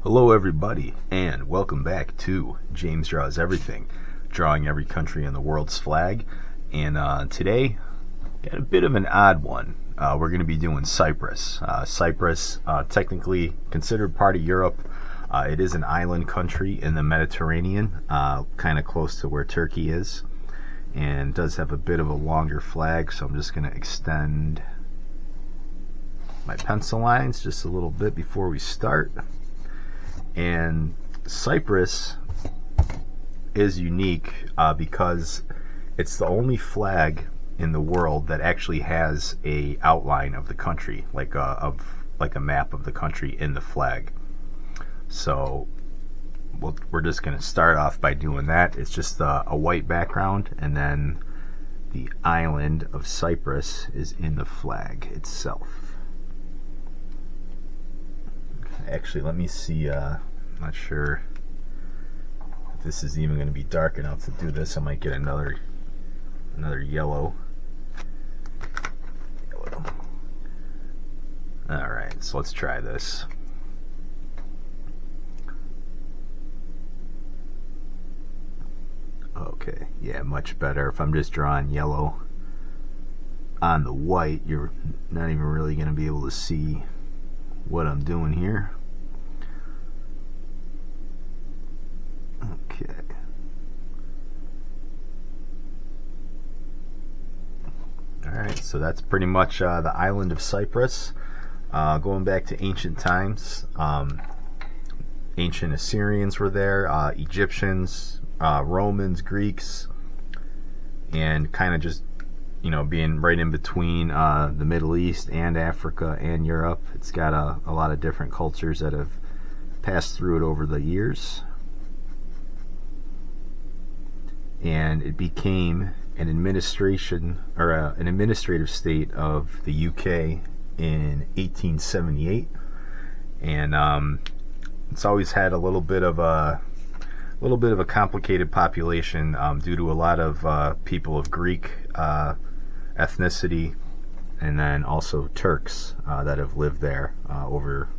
Hello everybody, and welcome back to James Draws Everything, drawing every country in the world's flag. And today, got a bit of an odd one. We're going to be doing Cyprus. Cyprus, technically considered part of Europe. It is an island country in the Mediterranean, kind of close to where Turkey is, and does have a bit of a longer flag, so I'm just going to extend my pencil lines just a little bit before we start. And Cyprus is unique because it's the only flag in the world that actually has a outline of the country, like a map of the country in the flag. So we're just going to start off by doing that. It's just a white background, and then the island of Cyprus is in the flag itself. Actually, let me see. I'm not sure if this is even going to be dark enough to do this. I might get another yellow. Alright, so let's try this. Okay, yeah, much better. If I'm just drawing yellow on the white, you're not even really going to be able to see what I'm doing here. Okay. Alright, so that's pretty much the island of Cyprus. Going back to ancient times, ancient Assyrians were there, Egyptians, Romans, Greeks, and kind of just, being right in between the Middle East and Africa and Europe. It's got a lot of different cultures that have passed through it over the years. And it became an administrative state of the UK in 1878. And it's always had a little bit of a complicated population due to a lot of people of Greek ethnicity, and then also Turks that have lived there over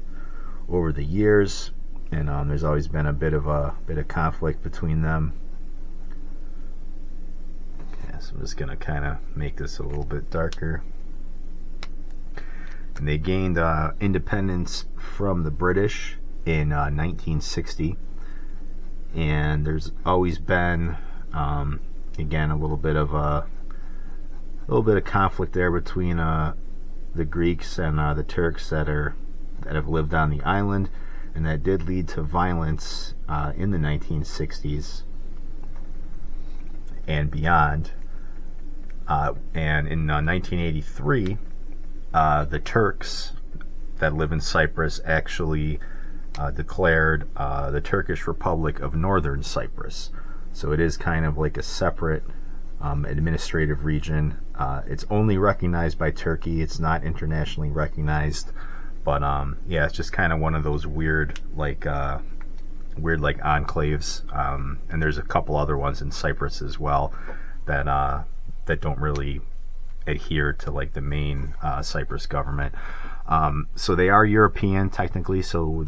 the years, and there's always been a bit of conflict between them. Okay, so I'm just gonna kind of make this a little bit darker. And they gained independence from the British in 1960, and there's always been again a little bit of conflict there between the Greeks and the Turks that have lived on the island, and that did lead to violence in the 1960s and beyond. And in 1983, the Turks that live in Cyprus actually declared the Turkish Republic of Northern Cyprus. So it is kind of like a separate administrative region. It's only recognized by Turkey. It's not internationally recognized, but yeah, it's just kind of one of those weird enclaves. And there's a couple other ones in Cyprus as well that don't really adhere to like the main Cyprus government. So they are European technically. So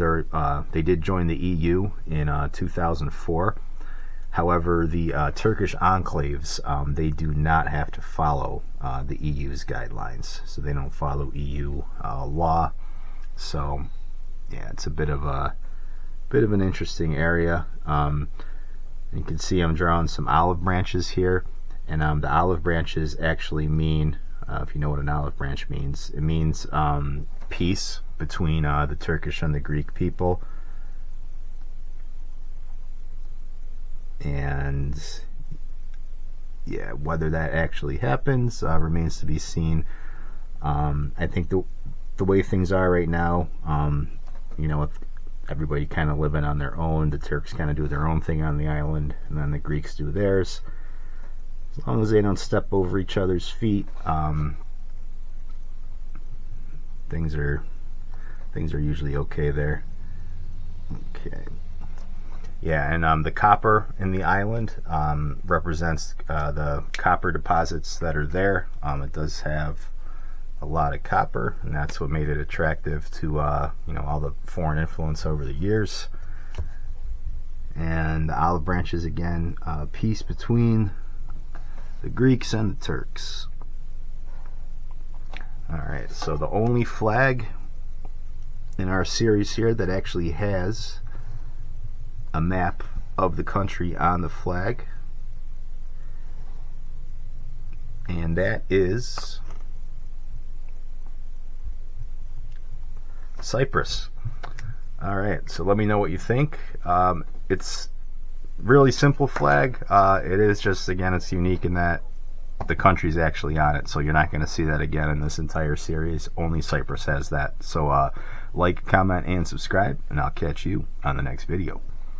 they did join the EU in 2004. However, the Turkish enclaves, they do not have to follow the EU's guidelines, so they don't follow EU law. So, yeah, it's a bit of an interesting area. You can see I'm drawing some olive branches here, and the olive branches actually mean, if you know what an olive branch means, it means peace between the Turkish and the Greek people. And yeah, whether that actually happens remains to be seen. I think the way things are right now, with everybody kind of living on their own, the Turks kind of do their own thing on the island, and then the Greeks do theirs. As long as they don't step over each other's feet, things are usually okay there. Okay. Yeah, and the copper in the island represents the copper deposits that are there. It does have a lot of copper, and that's what made it attractive to all the foreign influence over the years. And the olive branches, again, peace between the Greeks and the Turks. Alright, so the only flag in our series here that actually has a map of the country on the flag, and that is Cyprus. Alright, so let me know what you think. It's really simple flag. It is just, again, it's unique in that the country's actually on it, so you're not going to see that again in this entire series. Only Cyprus has that. So like, comment, and subscribe, and I'll catch you on the next video.